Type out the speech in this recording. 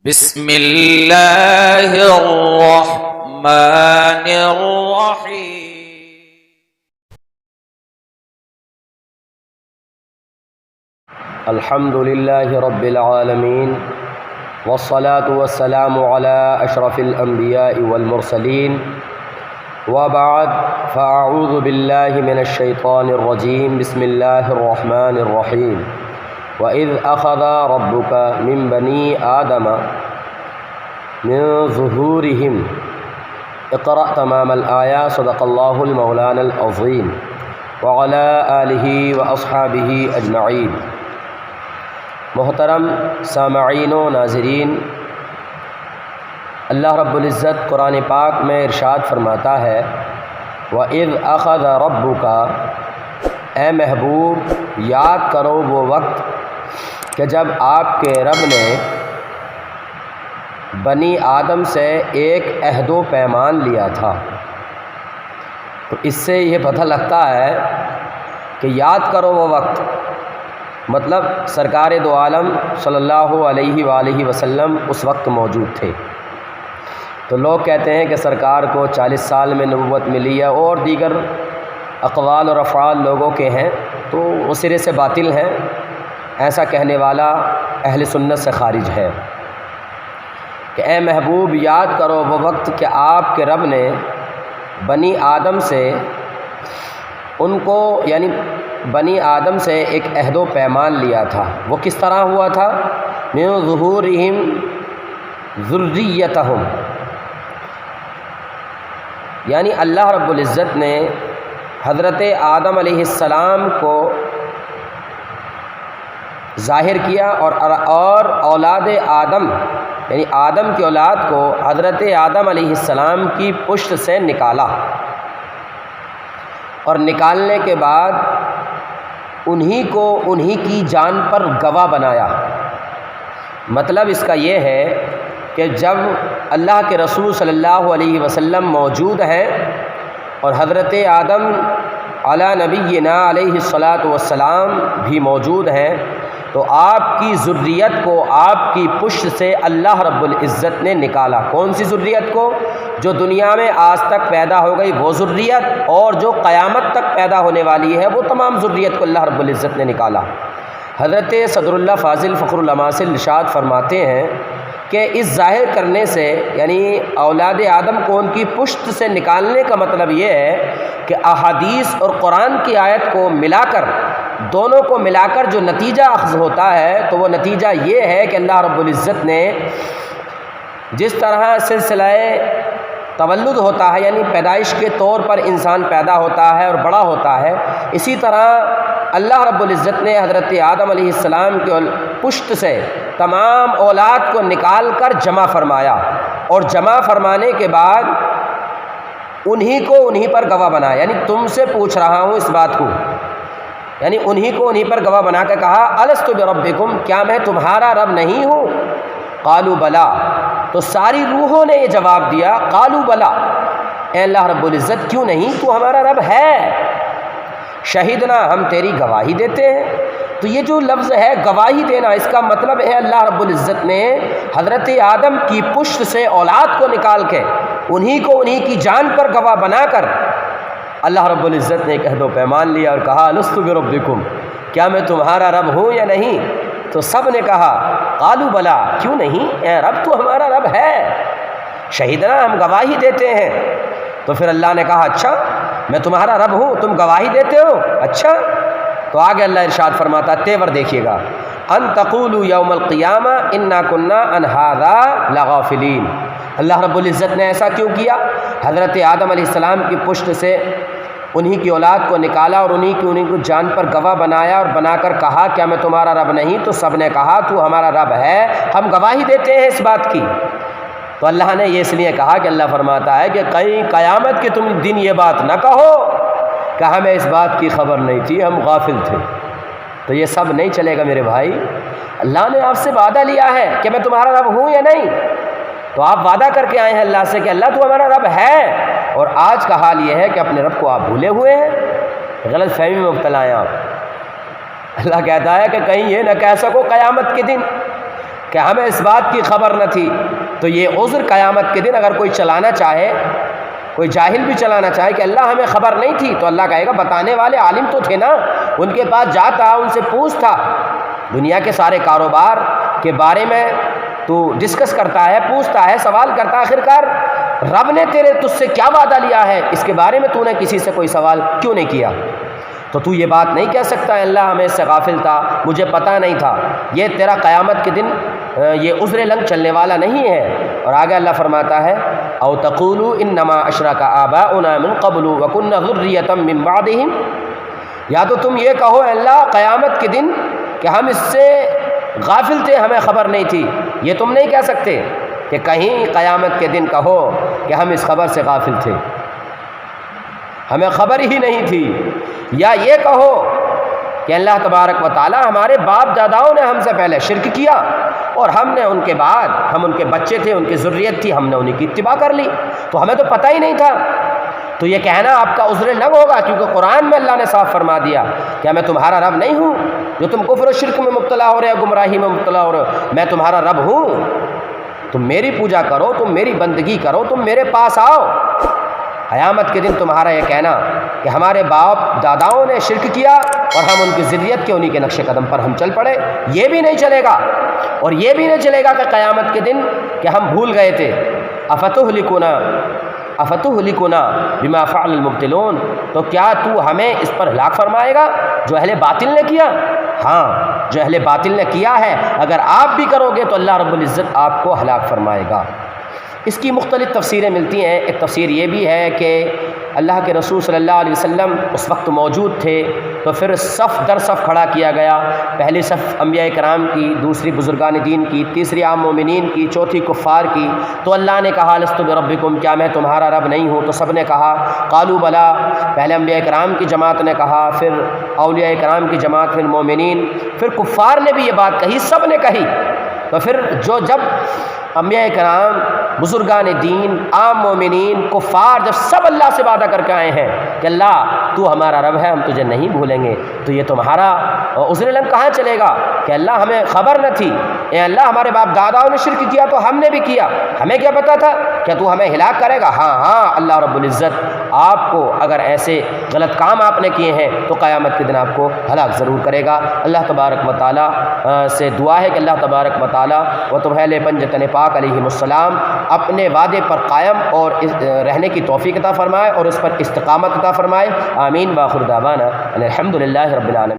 بسم اللہ الرحمن الرحیم۔ الحمد للہ رب العالمین والصلاة والسلام علی اشرف الانبیاء والمرسلین وبعد فاعوذ باللہ من الشیطان الرجیم بسم اللہ الرحمن الرحیم وَإِذْ أَخَذَ رَبُّكَ مِنْ بَنِي آدَمَ مِنْ ظُهُورِهِمْ اقرأ تمام الآیات صدق اللہ المولانا العظیم وعلى آلہ واصحابہ اجمعین۔ محترم سامعین و ناظرین، اللہ رب العزت قرآن پاک میں ارشاد فرماتا ہے وَإِذْ أَخَذَ رَبُّكَ، اے محبوب یاد کرو وہ وقت کہ جب آپ کے رب نے بنی آدم سے ایک عہد و پیمان لیا تھا۔ تو اس سے یہ پتہ لگتا ہے کہ یاد کرو وہ وقت، مطلب سرکار دو عالم صلی اللہ علیہ وآلہ وسلم اس وقت موجود تھے۔ تو لوگ کہتے ہیں کہ سرکار کو 40 سال میں نبوت ملی ہے، اور دیگر اقوال اور افعال لوگوں کے ہیں، تو وہ سرے سے باطل ہیں۔ ایسا کہنے والا اہل سنت سے خارج ہے کہ اے محبوب یاد کرو وہ وقت کہ آپ کے رب نے بنی آدم سے ان کو یعنی بنی آدم سے ایک عہد و پیمان لیا تھا۔ وہ کس طرح ہوا تھا؟ من ظہورہم ذریتہم، یعنی اللہ رب العزت نے حضرت آدم علیہ السلام کو ظاہر کیا اور اولاد آدم یعنی آدم کی اولاد کو حضرت آدم علیہ السلام کی پشت سے نکالا، اور نکالنے کے بعد انہی کی جان پر گواہ بنایا۔ مطلب اس کا یہ ہے کہ جب اللہ کے رسول صلی اللہ علیہ وسلم موجود ہیں اور حضرت آدم علی نبینا علیہ الصلاۃ والسلام بھی موجود ہیں، تو آپ کی ذریت کو آپ کی پشت سے اللہ رب العزت نے نکالا۔ کون سی ذریت کو؟ جو دنیا میں آج تک پیدا ہو گئی وہ ذریت، اور جو قیامت تک پیدا ہونے والی ہے وہ تمام ذریت کو اللہ رب العزت نے نکالا۔ حضرت صدر اللہ فاضل فخر العلماء ارشاد فرماتے ہیں کہ اس ظاہر کرنے سے یعنی اولاد آدم کو ان کی پشت سے نکالنے کا مطلب یہ ہے کہ احادیث اور قرآن کی آیت کو ملا کر، دونوں کو ملا کر جو نتیجہ اخذ ہوتا ہے تو وہ نتیجہ یہ ہے کہ اللہ رب العزت نے جس طرح سلسلہ تولد ہوتا ہے یعنی پیدائش کے طور پر انسان پیدا ہوتا ہے اور بڑا ہوتا ہے، اسی طرح اللہ رب العزت نے حضرت آدم علیہ السلام کے پشت سے تمام اولاد کو نکال کر جمع فرمایا، اور جمع فرمانے کے بعد انہی پر گواہ بنایا۔ یعنی تم سے پوچھ رہا ہوں اس بات کو، یعنی انہی پر گواہ بنا کے کہا الست بربکم، کیا میں تمہارا رب نہیں ہوں؟ قالوا بلا، تو ساری روحوں نے یہ جواب دیا قالوا بلا، اے اللہ رب العزت کیوں نہیں، تو ہمارا رب ہے۔ شہیدنا، ہم تیری گواہی دیتے ہیں۔ تو یہ جو لفظ ہے گواہی دینا، اس کا مطلب ہے اللہ رب العزت نے حضرت آدم کی پشت سے اولاد کو نکال کے انہی کی جان پر گواہ بنا کر اللہ رب العزت نے ایک عہد و پیمان لیا اور کہا الست بربکم، کیا میں تمہارا رب ہوں یا نہیں؟ تو سب نے کہا قالوا بلا، کیوں نہیں، اے رب تو ہمارا رب ہے، شہیدنا ہم گواہی دیتے ہیں۔ تو پھر اللہ نے کہا اچھا میں تمہارا رب ہوں، تم گواہی دیتے ہو، اچھا۔ تو آگے اللہ ارشاد فرماتا، تیور دیکھیے گا، ان تقولوا یوم القیامہ انا کنا عن ھذا لغافلین۔ اللہ رب العزت نے ایسا کیوں کیا؟ حضرت آدم علیہ السلام کی پشت سے انہی کی اولاد کو نکالا اور انہی کو جان پر گواہ بنایا اور بنا کر کہا کیا میں تمہارا رب نہیں؟ تو سب نے کہا تو ہمارا رب ہے، ہم گواہی دیتے ہیں اس بات کی۔ تو اللہ نے یہ اس لیے کہا کہ اللہ فرماتا ہے کہ کہیں قیامت کے تم دن یہ بات نہ کہو کہ ہمیں اس بات کی خبر نہیں تھی، ہم غافل تھے۔ تو یہ سب نہیں چلے گا میرے بھائی۔ اللہ نے آپ سے وعدہ لیا ہے کہ میں تمہارا رب ہوں یا نہیں، تو آپ وعدہ کر کے آئے ہیں اللہ سے کہ اللہ تو ہمارا رب ہے، اور آج کا حال یہ ہے کہ اپنے رب کو آپ بھولے ہوئے ہیں، غلط فہمی میں مبتلا ہیں آپ۔ اللہ کہتا ہے کہ کہیں یہ نہ کہہ سکو قیامت کے دن کہ ہمیں اس بات کی خبر نہ تھی۔ تو یہ عذر قیامت کے دن اگر کوئی چلانا چاہے، کوئی جاہل بھی چلانا چاہے کہ اللہ ہمیں خبر نہیں تھی، تو اللہ کہے گا بتانے والے عالم تو تھے نا، ان کے پاس جاتا، ان سے پوچھتا۔ دنیا کے سارے کاروبار کے بارے میں تو ڈسکس کرتا ہے، پوچھتا ہے، سوال کرتا ہے، آخرکار رب نے تجھ سے کیا وعدہ لیا ہے، اس کے بارے میں تو نے کسی سے کوئی سوال کیوں نہیں کیا؟ تو یہ بات نہیں کہہ سکتا ہے اللہ ہمیں اس سے غافل تھا، مجھے پتہ نہیں تھا۔ یہ تیرا قیامت کے دن یہ عذر لنگ چلنے والا نہیں ہے۔ اور آگے اللہ فرماتا ہے او تقولوا انما اشرک آباؤنا من قبل وكنا ذریۃ من بعدهم، یا تو تم یہ کہو اللہ قیامت کے دن کہ ہم اس سے غافل تھے، ہمیں خبر نہیں تھی۔ یہ تم نہیں کہہ سکتے کہ کہیں قیامت کے دن کہو کہ ہم اس خبر سے غافل تھے، ہمیں خبر ہی نہیں تھی۔ یا یہ کہو کہ اللہ تبارک و تعالی ہمارے باپ داداؤں نے ہم سے پہلے شرک کیا اور ہم نے ان کے بعد، ہم ان کے بچے تھے، ان کی ذریت تھی، ہم نے انہیں کی اتباع کر لی، تو ہمیں تو پتہ ہی نہیں تھا۔ تو یہ کہنا آپ کا عذر لنگ ہوگا، کیونکہ قرآن میں اللہ نے صاف فرما دیا کہ میں تمہارا رب نہیں ہوں جو تم کفر و شرک میں مبتلا ہو رہے ہو، گمراہی میں مبتلا ہو رہے ہو، میں تمہارا رب ہوں، تم میری پوجا کرو، تم میری بندگی کرو، تم میرے پاس آؤ۔ قیامت کے دن تمہارا یہ کہنا کہ ہمارے باپ داداؤں نے شرک کیا اور ہم ان کی ذریت کے، انہی کے نقش قدم پر ہم چل پڑے، یہ بھی نہیں چلے گا۔ اور یہ بھی نہیں چلے گا کہ قیامت کے دن کہ ہم بھول گئے تھے، افتہلکنا بما فعل المبطلون، تو کیا تو ہمیں اس پر ہلاک فرمائے گا جو اہل باطل نے کیا؟ ہاں، جو اہل باطل نے کیا ہے اگر آپ بھی کرو گے تو اللہ رب العزت آپ کو ہلاک فرمائے گا۔ اس کی مختلف تفسیریں ملتی ہیں۔ ایک تفسیر یہ بھی ہے کہ اللہ کے رسول صلی اللہ علیہ وسلم اس وقت موجود تھے، تو پھر صف در صف کھڑا کیا گیا، پہلی صف انبیاء کرام کی، دوسری بزرگان دین کی، تیسری عام مومنین کی، چوتھی کفار کی۔ تو اللہ نے کہا لست بربکم، کیا میں تمہارا رب نہیں ہوں؟ تو سب نے کہا قالوا بلا، پہلے انبیاء کرام کی جماعت نے کہا، پھر اولیاء کرام کی جماعت، پھر مومنین، پھر کفار نے بھی یہ بات کہی، سب نے کہی۔ تو پھر جب انبیاء کرام، بزرگان دین، عام مومنین، کفار جب سب اللہ سے وعدہ کر کے آئے ہیں کہ اللہ تو ہمارا رب ہے، ہم تجھے نہیں بھولیں گے، تو یہ تمہارا عذر لنگ کہاں چلے گا کہ اللہ ہمیں خبر نہ تھی؟ اے اللہ ہمارے باپ داداؤں نے شرک کیا تو ہم نے بھی کیا، ہمیں کیا پتا تھا؟ کیا تو ہمیں ہلاک کرے گا؟ ہاں اللہ رب العزت آپ کو اگر ایسے غلط کام آپ نے کیے ہیں تو قیامت کے دن آپ کو ہلاک ضرور کرے گا۔ اللہ تبارک و تعالیٰ سے دعا ہے کہ اللہ تبارک و تعالیٰ و طفیل پنجتن پاک علیہ السلام اپنے وعدے پر قائم اور رہنے کی توفیق عطا فرمائے اور اس پر استقامت عطا فرمائے۔ آمین۔ وآخر دعوانا ان الحمد للہ رب العالمین۔